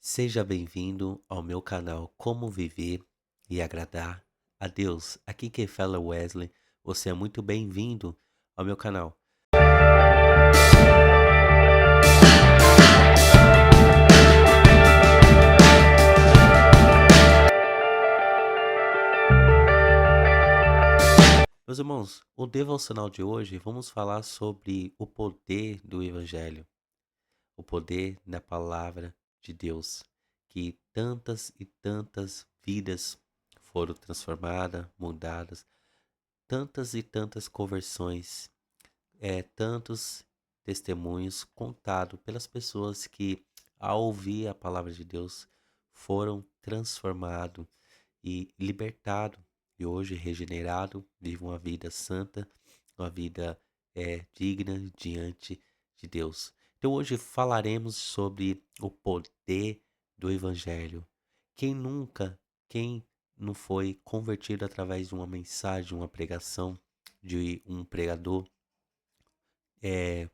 Seja bem-vindo ao meu canal Como Viver e Agradar a Deus. Aqui quem fala é Wesley. Você é muito bem-vindo ao meu canal. Meus irmãos, o devocional de hoje vamos falar sobre o poder do Evangelho, o poder da palavra de Deus, que tantas e tantas vidas foram transformadas, mudadas, tantas e tantas conversões tantos testemunhos contados pelas pessoas que, ao ouvir a palavra de Deus, foram transformados e libertados, e hoje regenerado, vivem uma vida santa, uma vida digna diante de Deus. Então hoje falaremos sobre o poder do Evangelho. Quem nunca, quem não foi convertido através de uma mensagem, uma pregação de um pregador,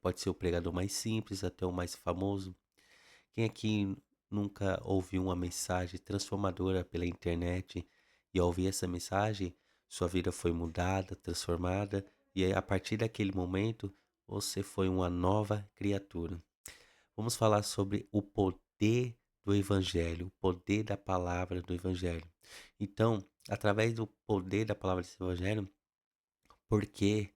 pode ser o pregador mais simples até o mais famoso. Quem aqui nunca ouviu uma mensagem transformadora pela internet e ao ouvir essa mensagem, sua vida foi mudada, transformada e aí, a partir daquele momento você foi uma nova criatura. Vamos falar sobre o poder do Evangelho, o poder da palavra do Evangelho. Então, através do poder da palavra do Evangelho, porque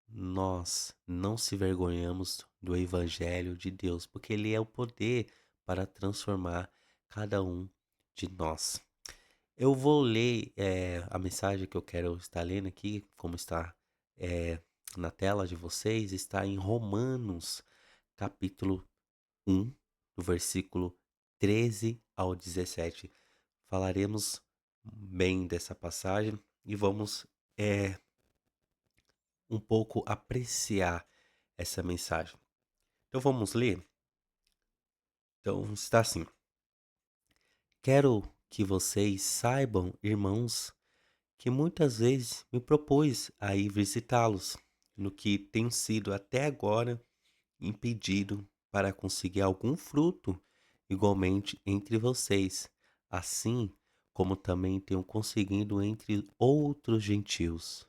nós não se vergonhamos do Evangelho de Deus, porque ele é o poder para transformar cada um de nós. Eu vou ler a mensagem que eu quero estar lendo aqui, como está eh, na tela de vocês, está em Romanos, capítulo 1, do versículo 13 ao 17. Falaremos bem dessa passagem e vamos um pouco apreciar essa mensagem. Então vamos ler? Então está assim: Quero que vocês saibam, irmãos, que muitas vezes me propus a ir visitá-los, no que tenho sido até agora impedido para conseguir algum fruto igualmente entre vocês, assim como também tenho conseguido entre outros gentios,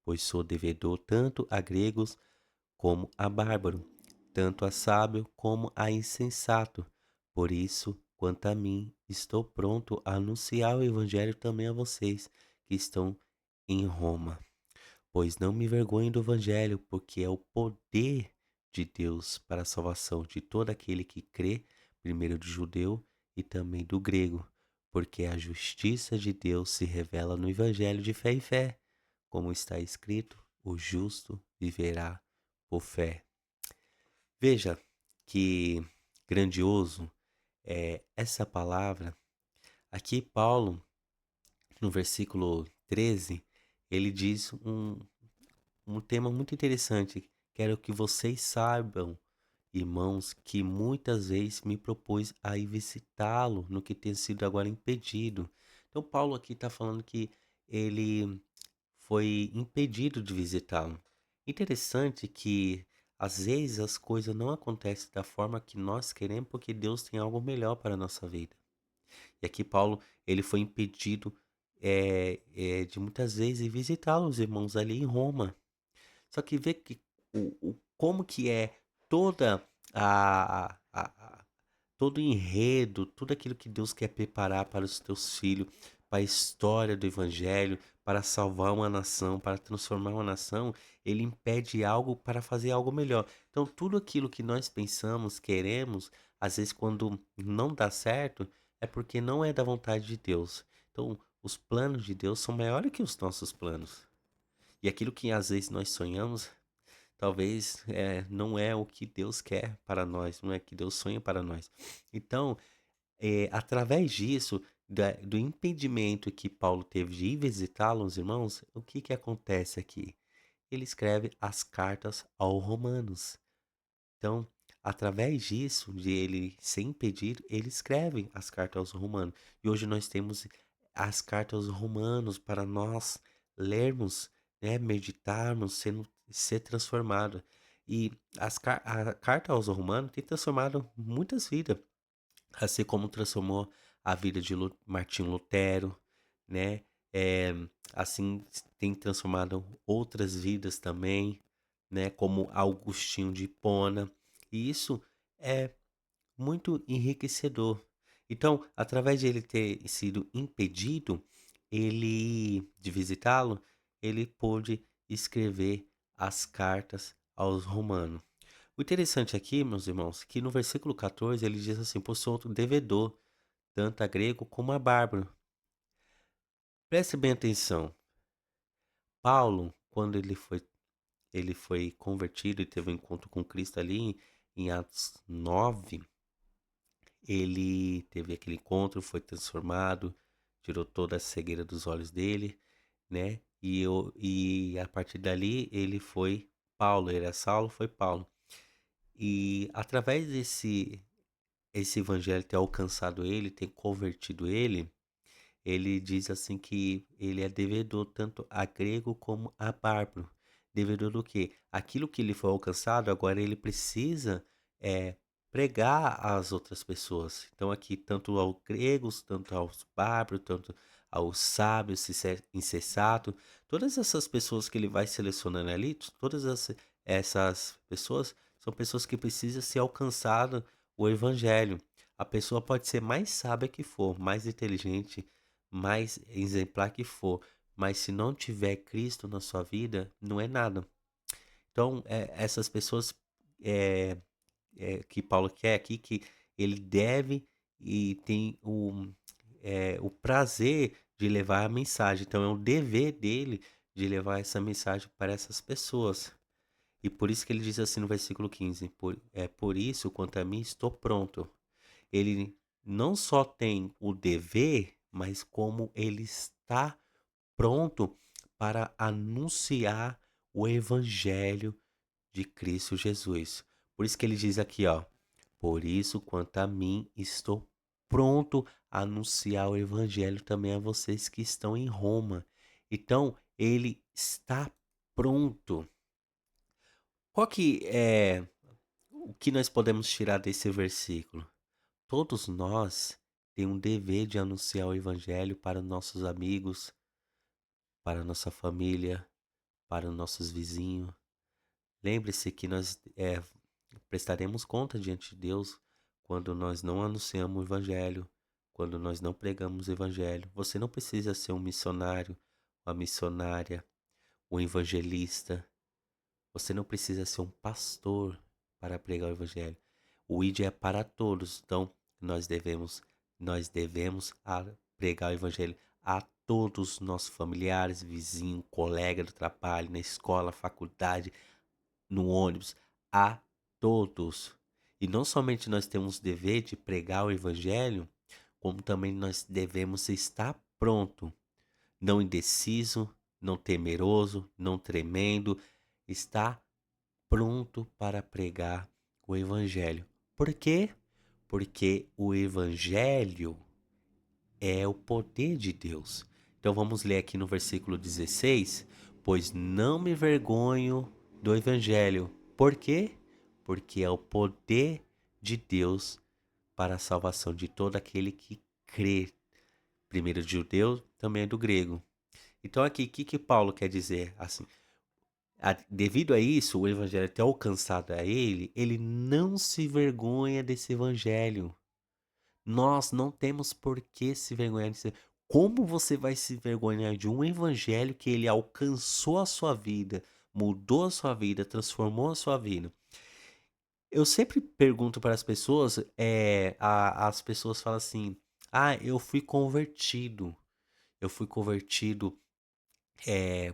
pois sou devedor tanto a gregos como a bárbaro, tanto a sábio como a insensato. Por isso, quanto a mim, estou pronto a anunciar o evangelho também a vocês que estão em Roma. Pois não me vergonho do evangelho, porque é o poder de Deus para a salvação de todo aquele que crê, primeiro do judeu e também do grego, porque a justiça de Deus se revela no evangelho de fé em fé, como está escrito: o justo viverá por fé. Veja que grandioso é essa palavra. Aqui, Paulo, no versículo 13, ele diz um tema muito interessante. Quero que vocês saibam, irmãos, que muitas vezes me propus a ir visitá-lo, no que tem sido agora impedido. Então, Paulo aqui está falando que ele foi impedido de visitá-lo. Interessante que às vezes as coisas não acontecem da forma que nós queremos porque Deus tem algo melhor para a nossa vida. E aqui Paulo, ele foi impedido de muitas vezes visitar os irmãos ali em Roma. Só que vê que como que é toda todo o enredo, tudo aquilo que Deus quer preparar para os teus filhos, para a história do evangelho, para salvar uma nação, para transformar uma nação, ele impede algo para fazer algo melhor. Então, tudo aquilo que nós pensamos, queremos, às vezes quando não dá certo, é porque não é da vontade de Deus. Então, os planos de Deus são maiores que os nossos planos. E aquilo que às vezes nós sonhamos, talvez não é o que Deus quer para nós, não é o que Deus sonha para nós. Então, através disso, do impedimento que Paulo teve de ir visitá-lo, os irmãos, o que que acontece aqui? Ele escreve as cartas aos Romanos. Então, através disso, de ele ser impedido, ele escreve as cartas aos Romanos. E hoje nós temos as cartas aos Romanos para nós lermos, né, meditarmos, ser transformado. E a carta aos Romanos tem transformado muitas vidas. assim como transformou a vida de Martinho Lutero, né? Eh, assim tem transformado outras vidas também, né? Como Augustinho de Hipona. E isso é muito enriquecedor. Então, através de ele ter sido impedido, ele de visitá-lo, ele pôde escrever as cartas aos romanos. O interessante aqui, meus irmãos, que no versículo 14 ele diz assim: por sou devedor, tanto a grego como a bárbaro. Preste bem atenção. Paulo, quando ele foi convertido e teve um encontro com Cristo ali em Atos 9, ele teve aquele encontro, foi transformado, tirou toda a cegueira dos olhos dele, né? E a partir dali ele foi Paulo, ele era Saulo, foi Paulo. E através esse evangelho ter alcançado ele, ter convertido ele diz assim que ele é devedor tanto a grego como a bárbaro. Devedor do quê? Aquilo que lhe foi alcançado, agora ele precisa é, pregar às outras pessoas. Então aqui, tanto aos gregos, tanto aos bárbaros, tanto aos sábios, insensato, todas essas pessoas que ele vai selecionando ali, essas pessoas são pessoas que precisam ser alcançado o evangelho. A pessoa pode ser mais sábia que for, mais inteligente, mais exemplar que for, mas se não tiver Cristo na sua vida, não é nada. Então, essas pessoas é, que Paulo quer aqui, que ele deve e tem o prazer de levar a mensagem. Então, é um dever dele de levar essa mensagem para essas pessoas. E por isso que ele diz assim no versículo 15: por isso, quanto a mim, estou pronto. Ele não só tem o dever, mas como ele está pronto para anunciar o evangelho de Cristo Jesus. Por isso que ele diz aqui, ó: por isso, quanto a mim, estou pronto a anunciar o evangelho também a vocês que estão em Roma. Então, ele está pronto. Qual que é o que nós podemos tirar desse versículo? Todos nós temos um dever de anunciar o evangelho para nossos amigos, para nossa família, para os nossos vizinhos. Lembre-se que nós prestaremos conta diante de Deus quando nós não anunciamos o evangelho, quando nós não pregamos o evangelho. Você não precisa ser um missionário, uma missionária, um evangelista. Você não precisa ser um pastor para pregar o evangelho. O ID é para todos, então nós devemos pregar o evangelho a todos os nossos familiares, vizinhos, colega do trabalho, na escola, faculdade, no ônibus, a todos. E não somente nós temos o dever de pregar o evangelho, como também nós devemos estar pronto, não indeciso, não temeroso, não tremendo, estar pronto para pregar o evangelho. Por quê? Porque o evangelho é o poder de Deus. Então vamos ler aqui no versículo 16: pois não me vergonho do evangelho. Por quê? Porque é o poder de Deus para a salvação de todo aquele que crê. Primeiro do judeu, também do grego. Então aqui, o que Paulo quer dizer? Assim, devido a isso, o evangelho ter alcançado a ele, ele não se vergonha desse evangelho. Nós não temos por que se vergonhar desse. Como você vai se vergonhar de um evangelho que ele alcançou a sua vida, mudou a sua vida, transformou a sua vida? Eu sempre pergunto para as pessoas, as pessoas falam assim: ah, eu fui convertido. Eu fui convertido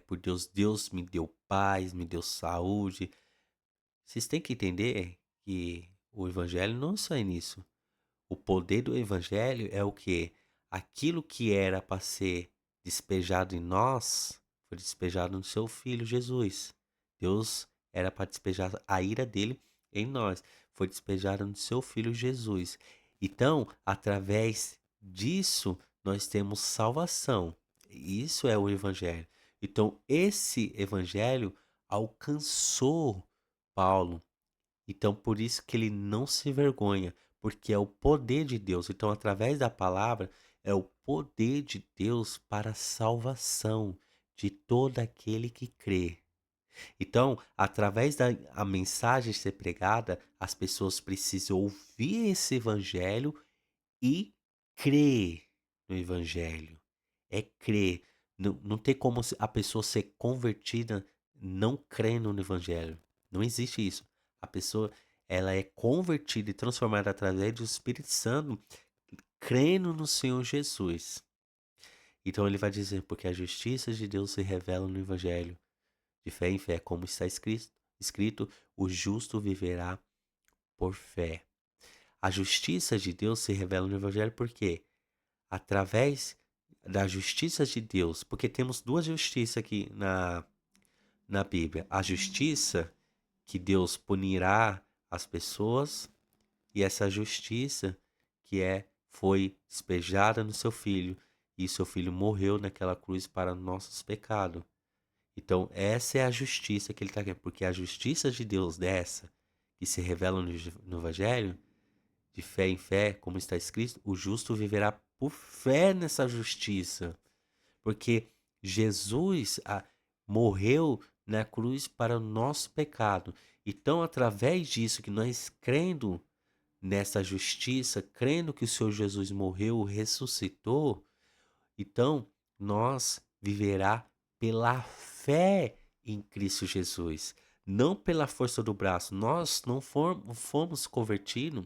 por Deus. Deus me deu paz, me deu saúde. Vocês têm que entender que o evangelho não sai nisso. O poder do evangelho é o que? Aquilo que era para ser despejado em nós, foi despejado no seu filho Jesus. Deus era para despejar a ira dele em nós, foi despejado no seu filho Jesus. Então, através disso, nós temos salvação. Isso é o evangelho. Então, esse evangelho alcançou Paulo. Então, por isso que ele não se vergonha, porque é o poder de Deus. Então, através da palavra, é o poder de Deus para a salvação de todo aquele que crê. Então, através da a mensagem ser pregada, as pessoas precisam ouvir esse evangelho e crer no evangelho. É crer. Não tem como a pessoa ser convertida não crendo no evangelho. Não existe isso. A pessoa, ela é convertida e transformada através do Espírito Santo, crendo no Senhor Jesus. Então ele vai dizer, porque a justiça de Deus se revela no evangelho. De fé em fé, como está escrito, o justo viverá por fé. A justiça de Deus se revela no evangelho por quê? Através da justiça de Deus, porque temos duas justiças aqui na Bíblia. A justiça que Deus punirá as pessoas e essa justiça que foi despejada no seu filho e seu filho morreu naquela cruz para nossos pecados. Então, essa é a justiça que ele está querendo, porque a justiça de Deus dessa, que se revela no Evangelho, de fé em fé, como está escrito, o justo viverá por fé nessa justiça. Porque Jesus morreu na cruz para o nosso pecado. Então, através disso, que nós crendo nessa justiça, crendo que o Senhor Jesus morreu, ressuscitou, então nós viverá pela fé em Cristo Jesus, não pela força do braço. Nós não fomos convertidos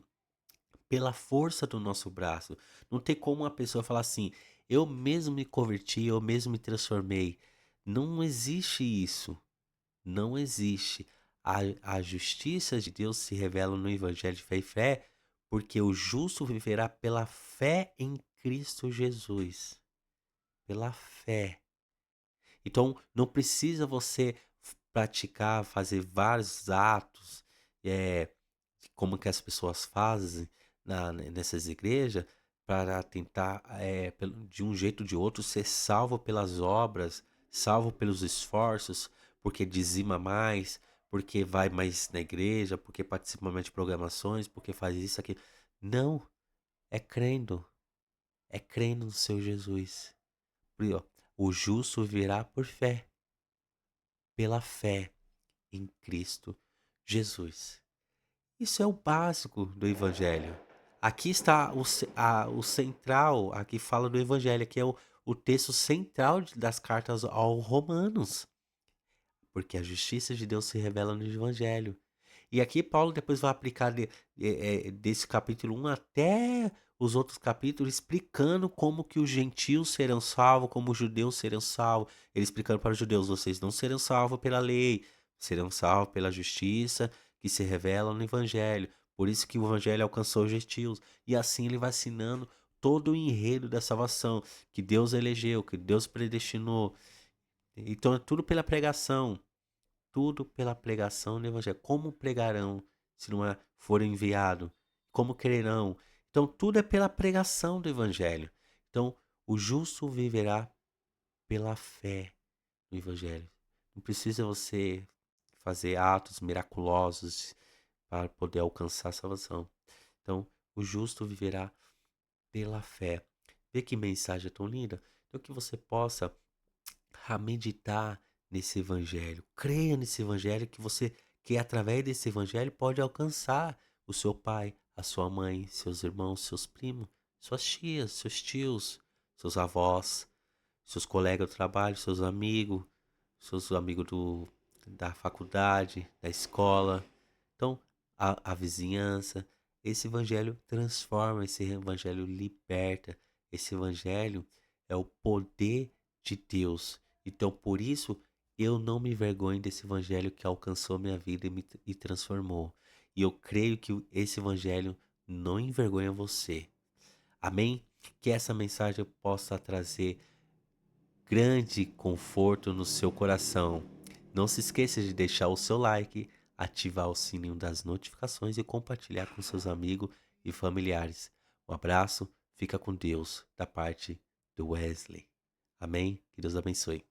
pela força do nosso braço. Não tem como uma pessoa falar assim: eu mesmo me converti, eu mesmo me transformei. Não existe isso. Não existe. A justiça de Deus se revela no Evangelho de fé e fé, porque o justo viverá pela fé em Cristo Jesus. Pela fé. Então, não precisa você praticar, fazer vários atos, eh, como que as pessoas fazem nessas igrejas, para tentar, de um jeito ou de outro, ser salvo pelas obras, salvo pelos esforços, porque dizima mais, porque vai mais na igreja, porque participa mais de programações, porque faz isso, aqui. Não, é crendo, é crendo no seu Jesus. E, ó, o justo virá por fé, pela fé em Cristo Jesus. Isso é o básico do Evangelho. Aqui está o central, aqui fala do Evangelho, que é o texto central das cartas aos Romanos. Porque a justiça de Deus se revela no Evangelho. E aqui Paulo depois vai aplicar desse capítulo 1 até os outros capítulos, explicando como que os gentios serão salvos, como os judeus serão salvos. Ele explicando para os judeus: vocês não serão salvos pela lei, serão salvos pela justiça que se revela no Evangelho. Por isso que o Evangelho alcançou os gentios. E assim ele vai ensinando todo o enredo da salvação que Deus elegeu, que Deus predestinou. Então é tudo pela pregação. Tudo pela pregação do evangelho. Como pregarão se não forem enviados? Como crerão? Então, tudo é pela pregação do evangelho. Então, o justo viverá pela fé no evangelho. Não precisa você fazer atos miraculosos para poder alcançar a salvação. Então, o justo viverá pela fé. Vê que mensagem tão linda? Então, que você possa a meditar nesse evangelho. Creia nesse evangelho que através desse evangelho pode alcançar o seu pai, a sua mãe, seus irmãos, seus primos, suas tias, seus tios, seus avós, seus colegas do trabalho, seus amigos da faculdade, da escola. Então, a vizinhança. Esse evangelho transforma, esse evangelho liberta. Esse evangelho é o poder de Deus. Então, por isso, eu não me envergonho desse evangelho que alcançou minha vida e transformou. E eu creio que esse evangelho não envergonha você. Amém? Que essa mensagem possa trazer grande conforto no seu coração. Não se esqueça de deixar o seu like, ativar o sininho das notificações e compartilhar com seus amigos e familiares. Um abraço, fica com Deus, da parte do Wesley. Amém? Que Deus abençoe.